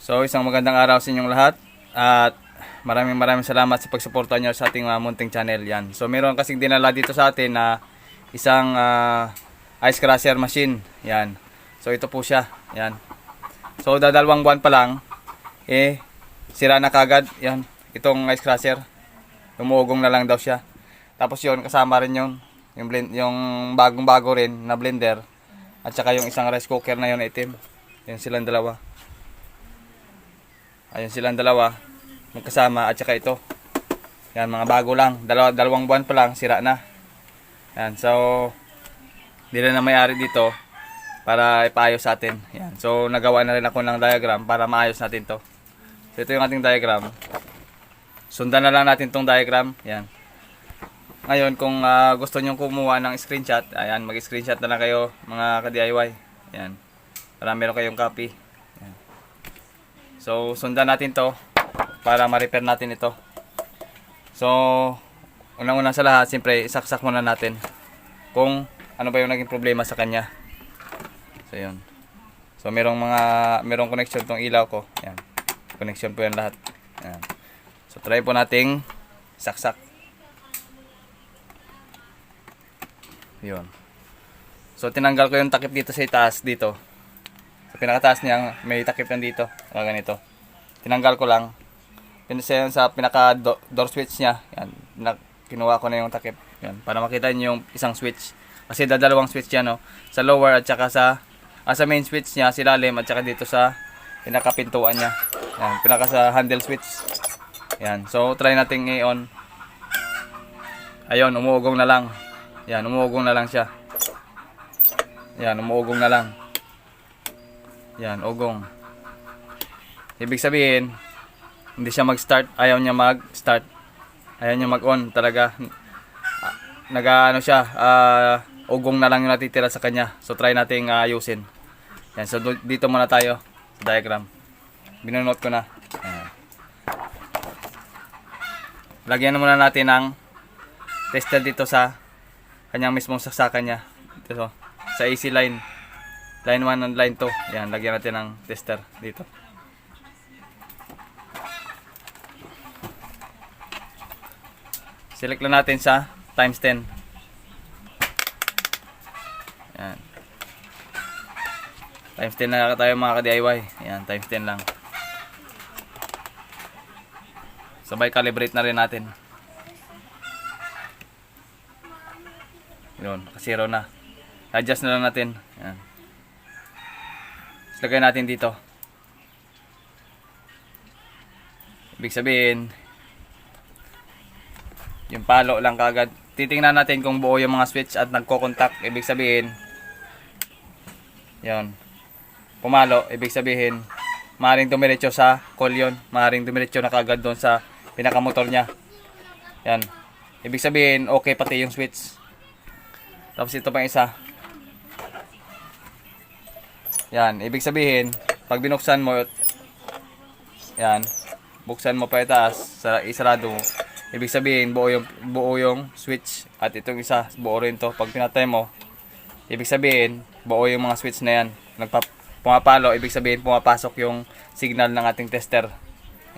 So isang magandang araw sa inyong lahat at maraming salamat sa pagsuporta nyo sa ating munting channel yan. So meron kasing dinala dito sa atin na isang ice crusher machine yan. So ito po siya yan. So dadalawang buwan pa lang sira na kagad yan. Itong ice crusher umuugong na lang daw siya. Tapos yon kasama rin yung bagong-bago rin na blender at saka yung isang rice cooker na yon itim. Yan silang dalawa. Ayun silang dalawa magkasama at saka ito. Yan mga bago lang. Dalawang buwan pa lang sira na. Yan so hindi na may-ari dito para ipaayos sa atin. Yan. So nagawa na rin ako ng diagram para maayos natin to. So ito yung ating diagram. Sundan na lang natin tong diagram. Yan. Ngayon kung gusto niyo kumuha ng screenshot, ayan mag-screenshot na lang kayo mga ka-DIY. Yan. Para meron kayong copy. So, sundan natin to para ma-repair natin ito. So, unang-una sa lahat, siyempre, isaksak muna natin kung ano ba yung naging problema sa kanya. So, yun. So, merong connection tong ilaw ko. Yan. Connection po yan lahat. Yan. So, try po nating saksak. Yun. So, tinanggal ko yung takip dito sa itaas dito. Sa pinakataas niya, may takip yan dito. Ganito. Tinanggal ko lang. Pinasa sa pinaka door switch niya. Yan. Kinuha ko na yung takip. Yan. Para makita niyo yung isang switch. Kasi dadalawang switch yan. No? Sa lower at saka sa main switch niya, silalim at saka dito sa pinakapintuan niya. Yan. Pinaka sa handle switch. Yan. So, try nating i-on. Ayun, umuugong na lang. Yan. Umuugong na lang siya. Yan. Umuugong na lang. Yan, ugong. Ibig sabihin, hindi siya mag-start, ayaw niya mag-start. Ayaw niya mag-on talaga. Nag-ano siya, ugong na lang yung natitira sa kanya. So try nating ayusin. Yan, so dito muna tayo sa diagram. Binunot ko na. Ayan. Lagyan muna natin ng tester dito sa kanyang mismong saksakan niya. Dito, sa AC line. Line 1 and line 2. Yan, lagyan natin ng tester dito. Select lang natin sa times 10. Yan. Times 10 na tayo mga ka-DIY. Yan, times 10 lang. Sabay calibrate na rin natin. Yun, kasi 0 na. Adjust na lang natin. Yan. Lagay natin dito. Ibig sabihin, yung palo lang kagad. Titingnan natin kung buo yung mga switch at nagko-contact. Ibig sabihin, yun. Pumalo, ibig sabihin, maaaring dumiretso sa coil yun. Maaaring dumiretso na kagad doon sa pinakamotor niya. Yan. Ibig sabihin, okay pati yung switch. Tapos ito pang isa. Yan, ibig sabihin, pag binuksan mo, yan, buksan mo pa itaas, isarado mo. Ibig sabihin, buo yung switch. At itong isa, buo rin to. Pag pinatay mo, ibig sabihin, buo yung mga switch na yan. Pumapalo, ibig sabihin, pumapasok yung signal ng ating tester.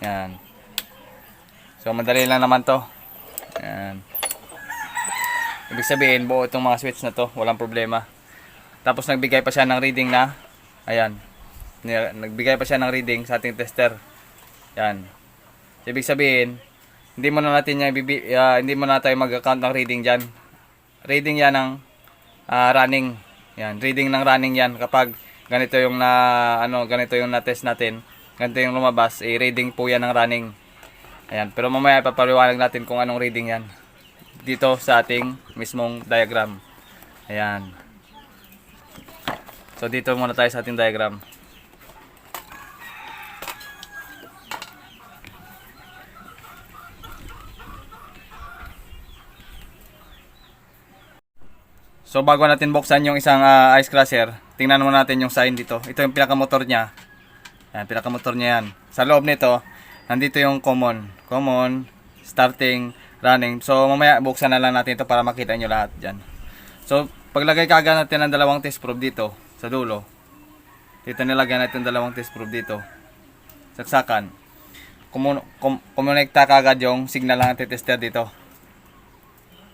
Yan. So, madali lang naman to. Yan. Ibig sabihin, buo itong mga switch na to. Walang problema. Tapos, nagbigay pa siya ng reading na ayan. Nagbigay pa siya ng reading sa ating tester. Yan. Ibig sabihin, hindi mo na tayo mag-account ng reading diyan. Reading 'yan ng running. Yan, reading ng running 'yan kapag ganito yung ganito yung na-test natin. Ganito yung lumabas, reading po 'yan ng running. Ayan, pero mamaya ipapaliwanag natin kung anong reading 'yan dito sa ating mismong diagram. Ayan. So dito muna tayo sa ating diagram. So bago natin buksan yung isang ice crusher, tingnan muna natin yung sign dito. Ito yung pinakamotor niya. Yan, pinakamotor niya yan. Sa loob nito, nandito yung common, starting, running. So mamaya buksan na lang natin ito para makita nyo lahat dyan. So paglagay kagad natin ng dalawang test probe dito sa dulo. Dito nilagyan natin dalawang test probe dito. saksakan. Kumonekta kagad yung signal ng anti-tester dito.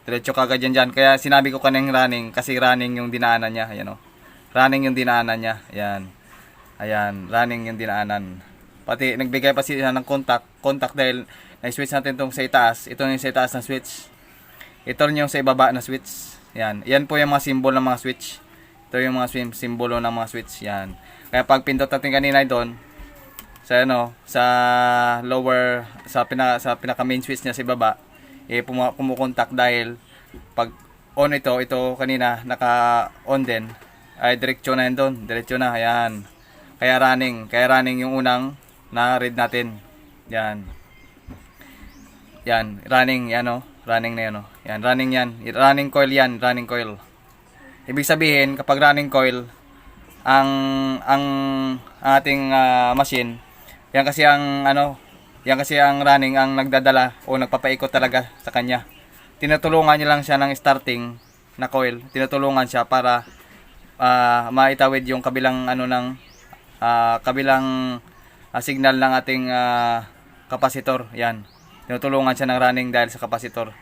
Diretso kagad yan dyan. Kaya sinabi ko kaneng running, kasi running yung dinaanan niya. Ayan o. Running yung dinaanan niya. Ayan. Ayan, running yung dinaanan. Pati nagbigay pa siya ng contact dahil na-switch natin itong sa itaas. Ito yung sa itaas na switch. Ito rin yung sa ibaba na switch. Yan. Yan po yung mga symbol ng mga switch. Ito yung mga simbolo ng mga switch. Yan. Kaya pag pindot natin kanina doon, sa sa lower, sa pinaka main switch niya sa ibaba, kumukontak dahil pag on ito kanina naka-on din, ay diretso na yan doon. Diretso na. Ayan. Kaya running yung unang na-read natin. Yan. Yan, running yan running na yan Yan, running yan. Running coil yan, running coil. Ibig sabihin, kapag running coil, ang ating machine, yan kasi ang running ang nagdadala o nagpapaikot talaga sa kanya. Tinutulungan niya lang siya ng starting na coil. Tinutulungan siya para maitawid yung kabilang signal ng ating kapasitor. Yan. Tinutulungan siya ng running dahil sa kapasitor.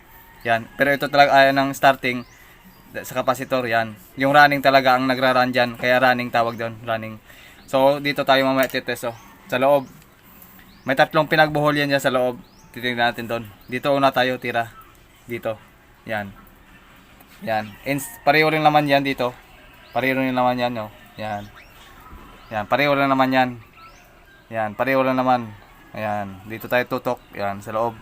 Yan. Pero ito talaga ng starting sa kapasitor. Yan. Yung running talaga ang nagra-run dyan. Kaya running tawag doon. Running. So, dito tayo mamaya titest. Sa loob. May 3 pinagbuhol yan dyan sa loob. Titingnan natin doon. Dito una tayo tira. Dito. Yan. Yan. Pareho rin naman yan dito. Pareho rin naman yan. Yan. Yan. Pareho rin naman yan. Yan. Pareho rin naman. Ayan, dito tayo tutok. Yan, sa loob.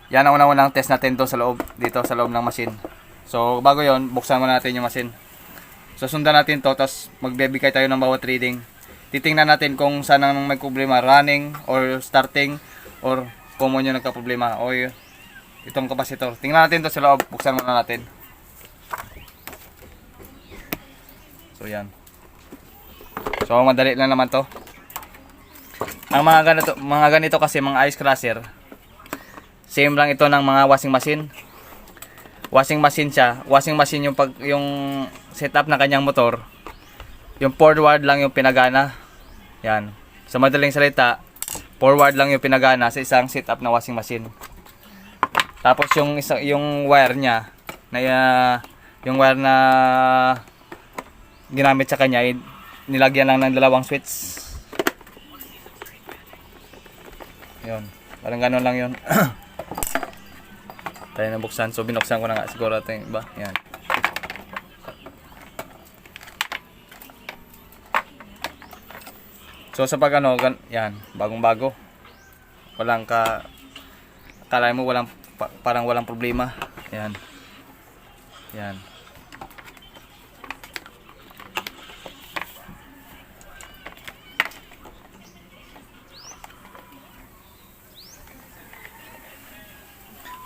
Yan ang unang test natin to sa loob. Dito sa loob ng machine. So, bago yon, buksan muna natin yung machine. So, sundan natin to. Tapos, magbibigay tayo ng bawat reading. Titingnan natin kung saan ang may problema. Running, or starting, or common yung nagka-problema. O itong kapasitor. Tingnan natin to sa loob. Buksan muna natin. So, yan. So, madali lang naman to. Ang mga ganito kasi mga ice crusher, same lang ito ng mga washing machine. Washing machine siya. Washing machine yung setup ng kanyang motor. Yung forward lang yung pinagana. Yan. Sa madaling salita, forward lang yung pinagana sa isang setup na washing machine. Tapos yung wire niya yung wire na ginamit sa kanya, nilagyan lang ng 2 switch. Yun, parang gano'n lang yun. Tayo nabuksan, so binuksan ko na nga siguro ito yung iba. Yan. So sa pag yan, bagong bago. Akala mo parang walang problema. Yan. Yan.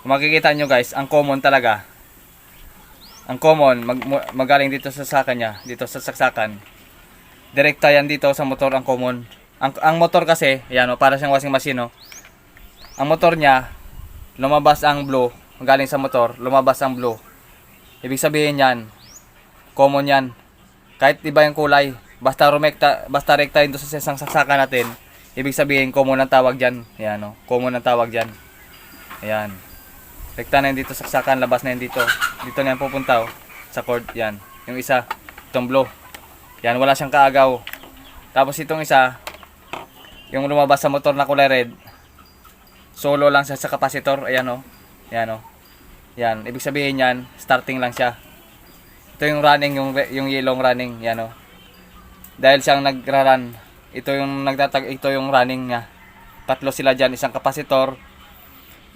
Kung makikita nyo guys, ang common talaga. Ang common, magaling dito sa saksakan niya, dito sa saksakan. Direkta yan dito sa motor ang common. Ang motor kasi, yan para siyang washing machine Ang motor niya, lumabas ang blue, magaling sa motor, lumabas ang blue. Ibig sabihin yan, common yan. Kahit iba yung kulay, basta rekta yun sa isang saksakan natin, ibig sabihin common ang tawag dyan. Yan common ang tawag dyan. Ayan. Rekta na yun dito sa saksakan, labas na yun dito. Dito na yan pupunta sa cord, yan. Yung isa, itong blue. Yan, wala siyang kaagaw. Tapos itong isa, yung lumabas sa motor na kulay red, solo lang siya sa kapasitor. Ayan Yan Yan, ibig sabihin yan, starting lang siya. Ito yung running, yung yellow running. Yan Dahil siyang nagra-run, ito yung running niya. 3 sila dyan, isang kapasitor,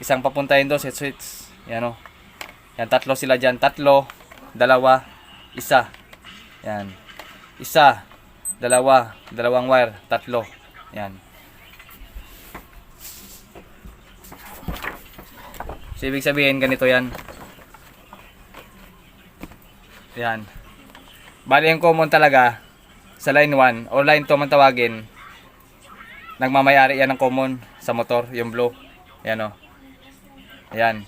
isang papuntahin doon sa switch. Yan Yan, 3 sila dyan. 3, 2, 1. Yan. 1, 2, 2 wire. 3. Yan. So, ibig sabihin, ganito yan. Yan. Bali, yung common talaga, sa line 1, o line 2 man tawagin, nagmamayari yan ng common sa motor, yung blue. Yan Ayan.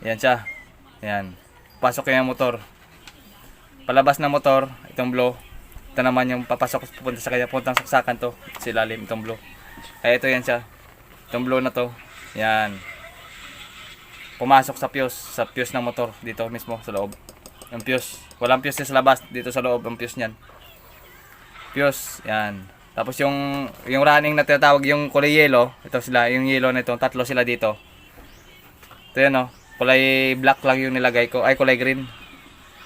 Ayan siya. Ayan. Pasok yung motor. Palabas ng motor, itong blue. ito naman yung papasok pupunta sa kanya, puntang saksakan to, sa ilalim itong blue. Kaya ito yan siya. Itong blue na to. Yan. Pumasok sa fuse ng motor dito mismo sa loob. Yung fuse. Walang fuse sa labas, dito sa loob ang fuse niyan. Fuse, yan. Tapos yung running na tinatawag, yung kulay yellow, ito sila, yung yellow na ito, tatlo sila dito. Ito yan, oh. Kulay black lang yung nilagay ko. Ay, kulay green.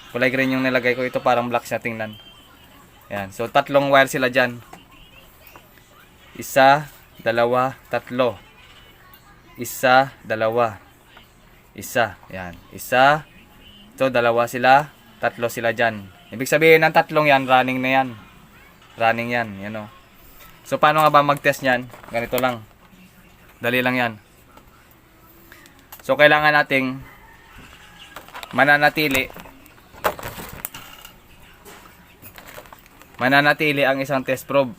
Kulay green yung nilagay ko. Ito parang black siya, tingnan. Yan. So, tatlong wire sila dyan. Isa, dalawa, tatlo. Isa, dalawa. Isa. Yan. Isa. Ito, dalawa sila. Tatlo sila dyan. Ibig sabihin ng tatlong yan, running na yan. Running yan. Yan, o. So, paano nga ba mag-test yan? Ganito lang. Dali lang yan. So, kailangan nating mananatili ang isang test probe.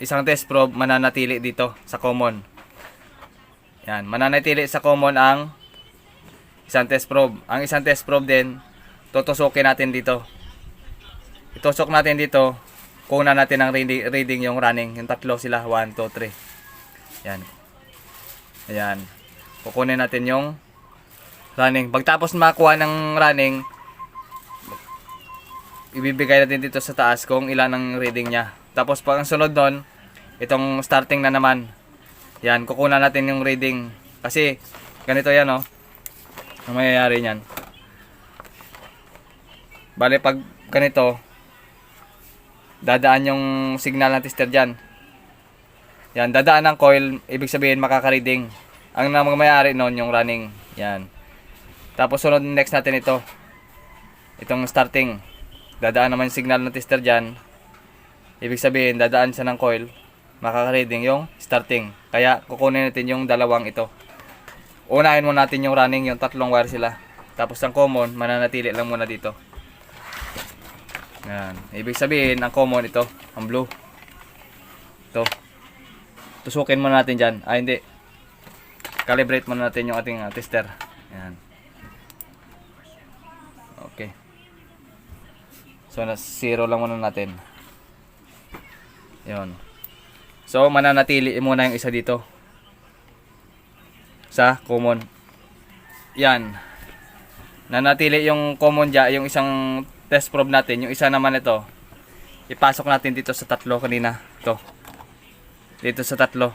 Isang test probe mananatili dito sa common. Yan, mananatili sa common ang isang test probe. Ang isang test probe din, tutusukin natin dito. Itusok natin dito, kunan natin ang reading yung running. Yung tatlo sila, 1, 2, 3. Yan. Ayan. Kukunin natin yung running. Pagtapos makuha ng running, ibibigay natin dito sa taas kung ilan ang reading niya. Tapos pag ang sunod nun, itong starting na naman. Yan, kukunan natin yung reading. Kasi, ganito yan, oh. Ang mayayari niyan. Bale, pag ganito, dadaan yung signal ng tester dyan. Yan, dadaan ng coil, ibig sabihin makaka-reading. Ang mayayari nun, yung running. Yan. Tapos sunod next natin ito. Itong starting. Dadaan naman yung signal ng tester dyan. Ibig sabihin, dadaan siya ng coil. Makaka-reading yung starting. Kaya, kukunin natin yung dalawang ito. Unahin muna natin yung running, yung tatlong wire sila. Tapos ang common, mananatili lang muna dito. Yan. Ibig sabihin, ang common ito, ang blue. Ito. Tusukin muna natin dyan. Ah, hindi. Calibrate muna natin yung ating tester. Yan. Okay. So, zero lang muna natin. Yun. So, mananatili muna yung isa dito. Sa common. Yan. Nanatili yung common dyan, yung isang test probe natin. Yung isa naman ito, ipasok natin dito sa tatlo kanina. Ito. Dito sa tatlo.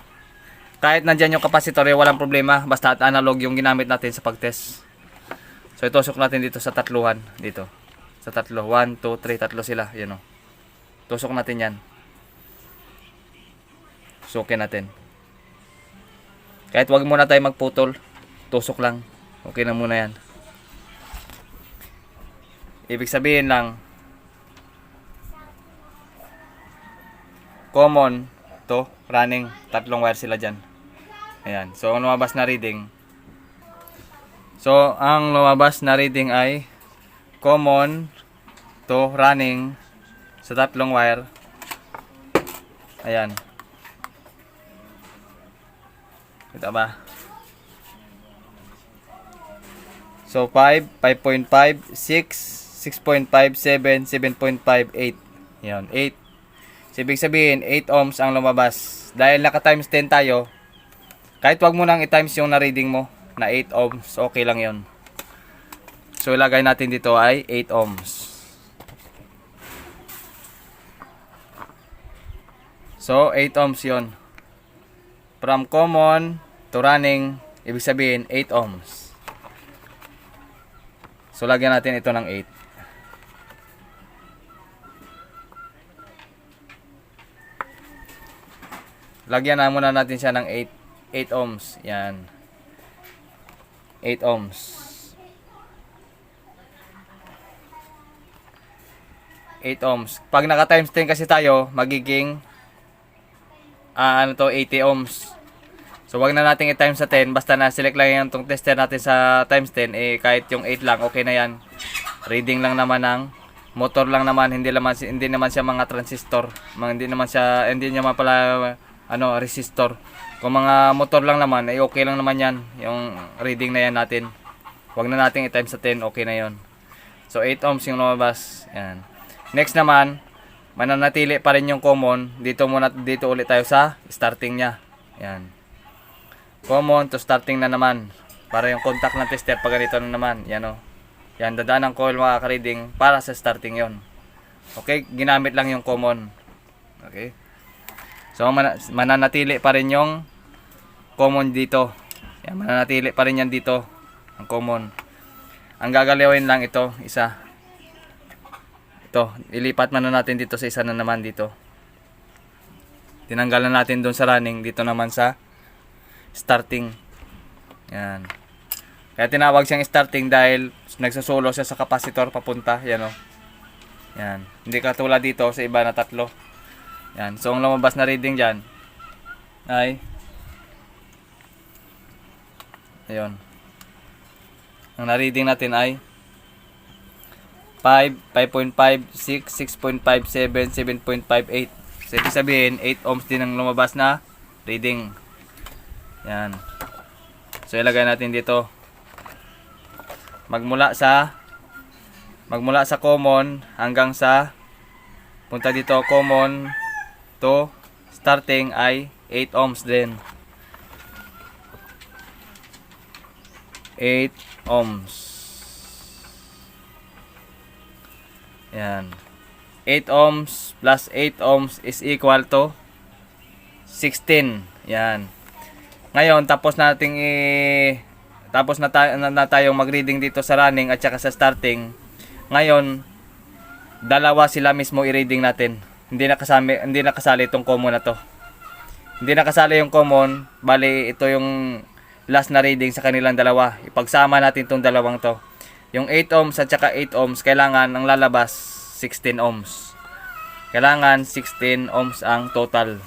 Kahit nandyan yung capacitor, walang problema. Basta analog yung ginamit natin sa pag-test. So, itusok natin dito sa tatluhan. Dito. Sa tatlo. 1, 2, 3. Tatlo sila. Yan, o. Tusok natin yan. Tusukin natin. Kahit wag muna tayo magputol. Tusok lang. Okay na muna yan. Ibig sabihin lang, common to, running, tatlong wire sila dyan. Ayan. So, ang lumabas na reading. So, ang lumabas na reading ay common to, running, sa tatlong wire. Ayan. Kita ba? So, 5, 5.5, 6, 6.5, 7, 7.5, 8. Ayan, 8. So, ibig sabihin, 8 ohms ang lumabas. Dahil naka times 10 tayo, kahit wag mo nang i-times yung na-reading mo na 8 ohms, okay lang yon. So, ilagay natin dito ay 8 ohms. So, 8 ohms yon. From common to running, ibig sabihin 8 ohms. So, lagyan natin ito ng 8. Lagyan na muna natin siya ng 8 ohms. Yan. 8 ohms. 8 ohms. Pag naka times 10 kasi tayo, magiging 80 ohms. So, wag na natin i-times sa 10. Basta na-select lang yung tong tester natin sa times 10. Eh, kahit yung 8 lang, okay na yan. Reading lang naman ng motor lang naman. Hindi naman siya mga transistor. Hindi naman pala resistor. Kung mga motor lang naman, ay okay lang naman yan. Yung reading na yan natin. Wag na natin i-times sa 10. Okay na yon. So, 8 ohms yung lumabas. Yan. Next naman, mananatili pa rin yung common. Dito ulit tayo sa starting niya. Yan. Common to starting na naman. Para yung contact ng tester pag ganito na naman. Yan o. Yan, dadaan ng coil mga ka-reading para sa starting yon. Okay, ginamit lang yung common. Okay. So, mananatili pa rin yung common dito. Yan, mananatili pa rin yan dito. Ang common. Ang gagalawin lang ito, isa. Ito, ilipat man natin dito sa isa na naman dito. Tinanggalan natin doon sa running, dito naman sa starting. Yan. Kaya tinawag siyang starting dahil nagsusulo siya sa capacitor papunta. Yan o. Yan. Hindi katulad dito sa iba na tatlo. Yan. So, ang lumabas na reading dyan ay ayun. Ang na-reading natin ay 5, 5.5, 6, 6.5, 7, 7.58. So, ibig sabihin, 8 ohms din ang lumabas na reading. Yan. So, ilagay natin dito. Magmula sa common hanggang sa punta dito common to starting ay 8 ohms din. 8 ohms. Yan. 8 ohms plus 8 ohms is equal to 16. Yan. Ngayon, tapos na tayong mag-reading dito sa running at saka sa starting. Ngayon, dalawa sila mismo i-reading natin. Hindi na kasali itong common na to. Hindi na kasali yung common, bali ito yung last na reading sa kanilang dalawa. Ipagsama natin itong dalawang to. Yung 8 ohms at saka 8 ohms, kailangan ang lalabas 16 ohms. Kailangan 16 ohms ang total.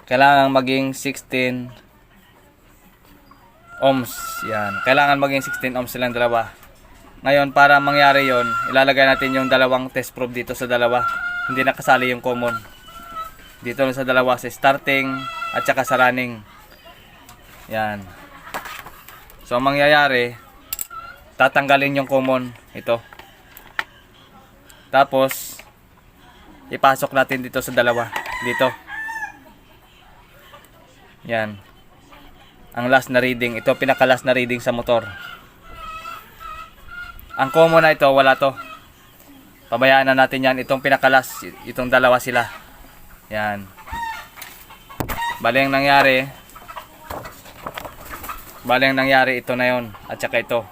Kailangan maging 16 ohms. Yan. Kailangan maging 16 ohms silang dalawa. Ngayon, para mangyari yon, ilalagay natin yung dalawang test probe dito sa dalawa. Hindi nakasali yung common. Dito sa dalawa, sa starting at saka sa running. Yan. So, ang mangyayari, tatanggalin yung common. Ito. Tapos, ipasok natin dito sa dalawa. Dito. Yan. Ang last na reading. Ito pinaka-last na reading sa motor. Ang common na ito, wala to. Pabayaan na natin yan. Itong pinaka-last, itong dalawa sila. Yan. Bali ang nangyari, ito na yon at saka ito.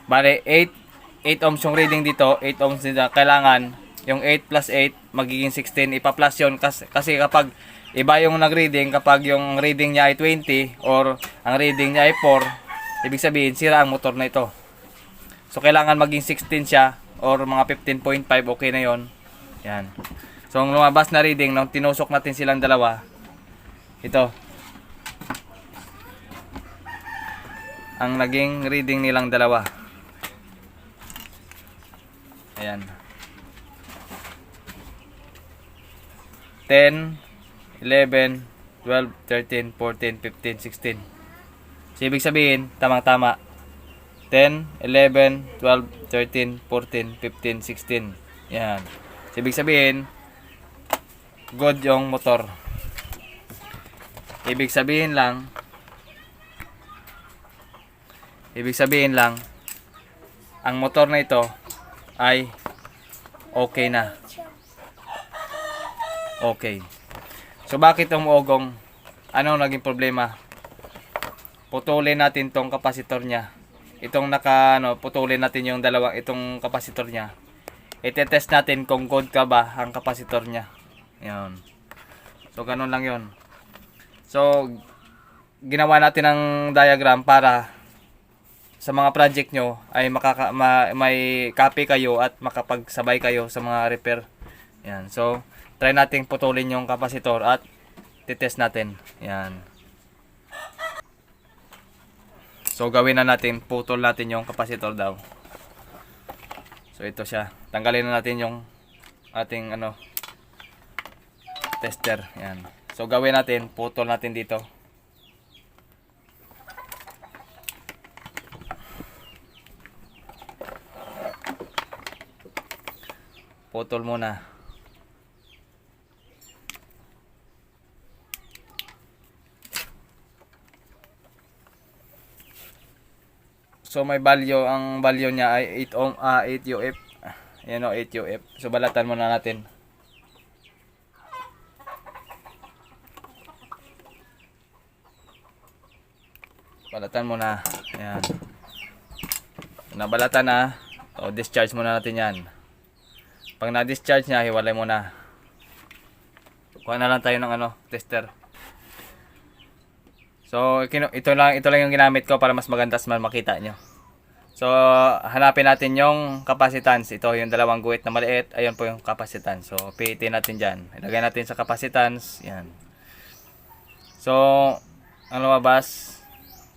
Bali, 8 ohms yung reading dito. 8 ohms dito. Kailangan, yung 8 plus 8, magiging 16. Ipa-plus yun. Kasi kapag iba yung nag-reading, kapag yung reading niya ay 20 or ang reading niya ay 4, ibig sabihin sira ang motor na ito. So kailangan maging 16 siya or mga 15.5, okay na yon. Yan. So ang lumabas na reading nung tinusok natin silang dalawa, ito. Ang naging reading nilang dalawa. Ayan. 10, 11, 12, 13, 14, 15, 16. So, ibig sabihin, tamang-tama. 10, 11, 12, 13, 14, 15, 16. Yan. So, ibig sabihin, good yung motor. Ibig sabihin lang, ang motor na ito ay okay na. Okay. So, bakit umuugong? Anong naging problema? Putulin natin tong kapasitor niya. Putulin natin yung itong kapasitor niya. Ite-test natin kung good ka ba ang kapasitor niya. Yan. So, ganun lang yon. So, ginawa natin ang diagram para sa mga project nyo ay may copy kayo at makapagsabay kayo sa mga repair. Yan. So, try nating putulin yung kapasitor at titest natin. Yan. So, gawin na natin, putol natin yung kapasitor daw. So, ito siya. Tanggalin na natin yung ating tester. Yan. So, gawin natin, putol natin dito. putol muna. So may value, ang value niya ay 8 ohm, 8 UF. Ayan o, 8 UF. So balatan muna natin. Balatan muna. Ayan. Nabalatan na. So discharge muna natin yan. Pag na-discharge niya, hiwalay muna. Kuha na lang tayo ng tester. So, ito lang yung ginamit ko para mas maganda mas makita nyo. So, hanapin natin yung capacitance. Ito yung dalawang guhit na maliit. Ayun po yung capacitance. So, pihitin natin dyan. Ilagay natin sa capacitance. Yan. So, ang lumabas.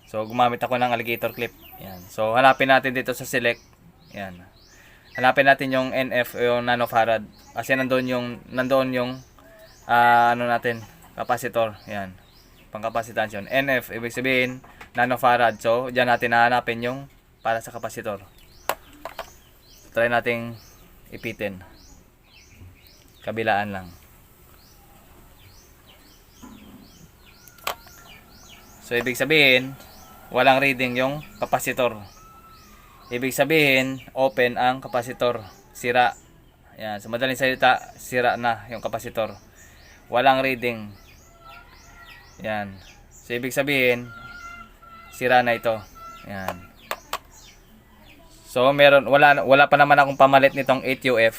So, gumamit ako ng alligator clip. Yan. So, hanapin natin dito sa select. Yan. Hanapin natin yung NF, yung nanofarad. Kasi nandoon yung natin, capacitor. Yan. Pangkapasitance yun. NF, ibig sabihin, nanofarad. So, dyan natin hahanapin yung para sa kapasitor. Try nating ipitin. Kabilaan lang. So, ibig sabihin, walang reading yung kapasitor. Ibig sabihin, open ang kapasitor. Sira. Yan. So, madaling salita, sira na yung kapasitor. Walang reading. Yan. So, ibig sabihin, sira na ito. Yan. So, wala pa naman akong pamalit nitong 8UF.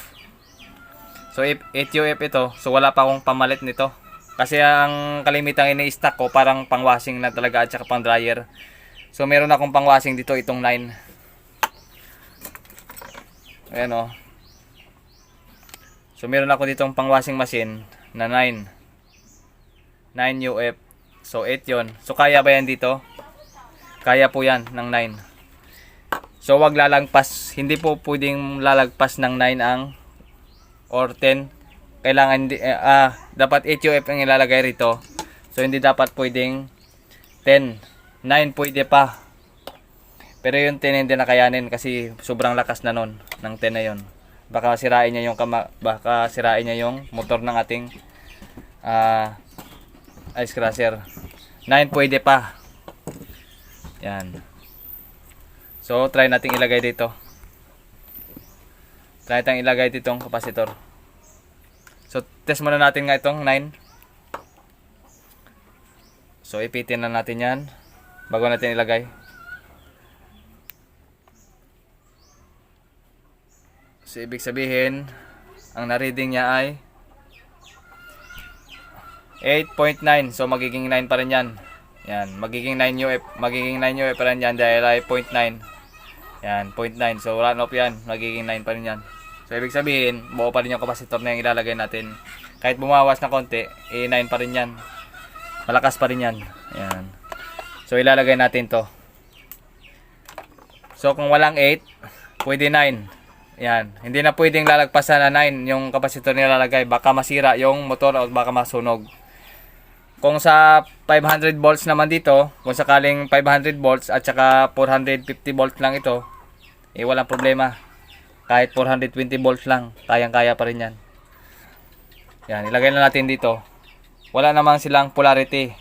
So, 8UF ito. So, wala pa akong pamalit nito. Kasi ang kalimitang ini-stack ko, parang pang-washing na talaga at saka pang-dryer. So, meron akong pang-washing dito, itong 9. Ayan o. So, meron ako ditong pang-washing machine na 9. 9UF. So, 8 yon. So, kaya ba yan dito? Kaya po yan ng 9. So, wag lalagpas. Hindi po pwedeng lalagpas ng 9 ang or 10. Kailangan, dapat 8UF ang ilalagay rito. So, hindi dapat pwedeng 10. 9 pwede pa. Pero yung 10 hindi na kayanin kasi sobrang lakas na nun ng 10 na yon. Baka sirain niya yung motor ng ating ice crusher. 9 pwede pa. Yan. So, try nating ilagay dito. Try nating ilagay ditong kapasitor. So, test muna natin nga itong 9. So, ipitin na natin yan bago natin ilagay. So, ibig sabihin, ang na-reading niya ay 8.9. So, magiging 9 pa rin yan. Yan. Magiging 9UF. Magiging 9UF pa rin yan dahil ay 0.9. Yan. 0.9. So, run off yan. Magiging 9 pa rin yan. So, ibig sabihin, buo pa rin yung kapasitor na yung ilalagay natin. Kahit bumawas na konti, 9 pa rin yan. Malakas pa rin yan. Yan. So, ilalagay natin to. So, kung walang 8, pwede 9. Yan. Hindi na pwedeng lalagpasan na 9 yung kapasitor nilalagay. Baka masira yung motor o baka masunog. Kung sa 500 volts naman dito, kung sakaling 500 volts at saka 450 volts lang ito, walang problema. Kahit 420 volts lang, kayang-kaya pa rin yan. Yan, ilagay na natin dito. Wala namang silang polarity.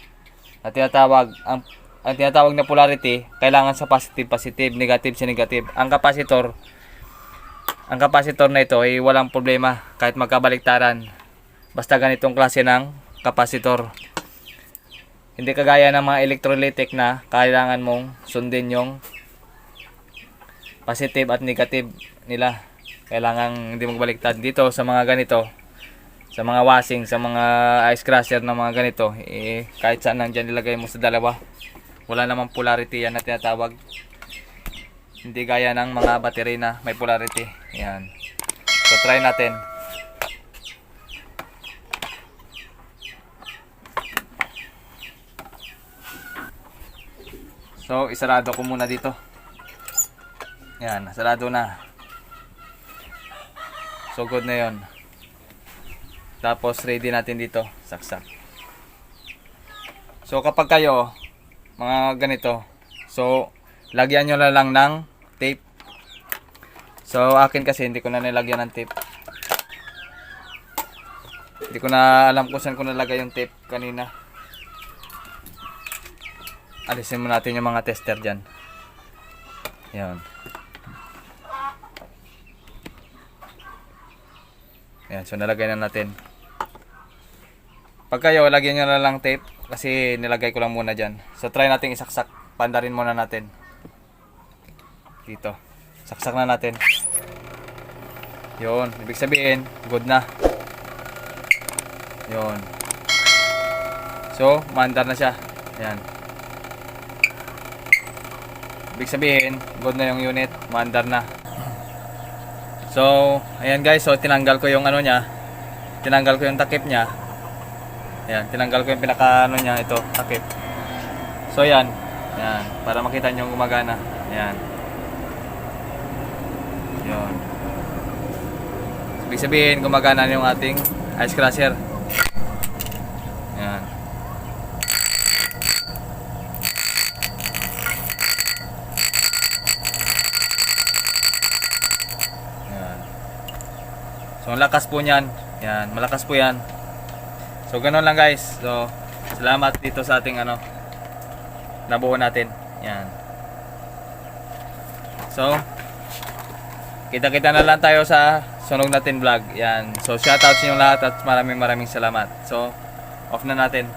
At tinatawag, ang tinatawag na polarity, kailangan sa positive, negative sa negative. Ang kapasitor na ito ay walang problema kahit magkabaliktaran. Basta ganitong klase ng kapasitor. Hindi kagaya ng mga electrolytic na kailangan mong sundin yung positive at negative nila. Kailangan hindi magbaliktad. Dito sa mga ganito, sa mga washing, sa mga ice crusher na mga ganito, kahit saan nandyan nilagay mo sa dalawa, wala namang polarity yan na tinatawag. Hindi gaya ng mga battery na may polarity. Yan. So, try natin. So, isarado ko muna dito. Yan, sarado na. So, good na yon. Tapos, ready natin dito. Saksak. So, kapag kayo, mga ganito, so, lagyan nyo na lang ng tape. So, akin kasi, hindi ko na nilagyan ng tape. Hindi ko na alam kung saan ko nalagay yung tape kanina. Alisin mo natin yung mga tester dyan. Yan. Yan, so nalagay na natin. Pag kayo, lagyan nyo na lang tape kasi nilagay ko lang muna dyan. So try natin isaksak. Pandarin muna natin. Dito. Saksak na natin. Yun, ibig sabihin, good na. Yun. So, maandar na siya. Yan. Ibig sabihin, good na yung unit, maandar na. So, ayan guys, so tinanggal ko yung ano niya. Tinanggal ko yung takip niya. Ayan, tinanggal ko yung pinaka ano niya, ito, takip. So, ayan. Ayan, para makita nyo yung gumagana. Ayan. Yun. Ibig sabihin, gumagana yung ating ice crusher. Ayan. Ayan. So, malakas po niyan. Ayan, malakas po yan. So, ganun lang guys. So, salamat dito sa ating ano, nabuo natin. Ayan. So, kita-kita na lang tayo sa sunog natin vlog. Yan. So, shoutout sa inyo lahat at maraming salamat. So, off na natin.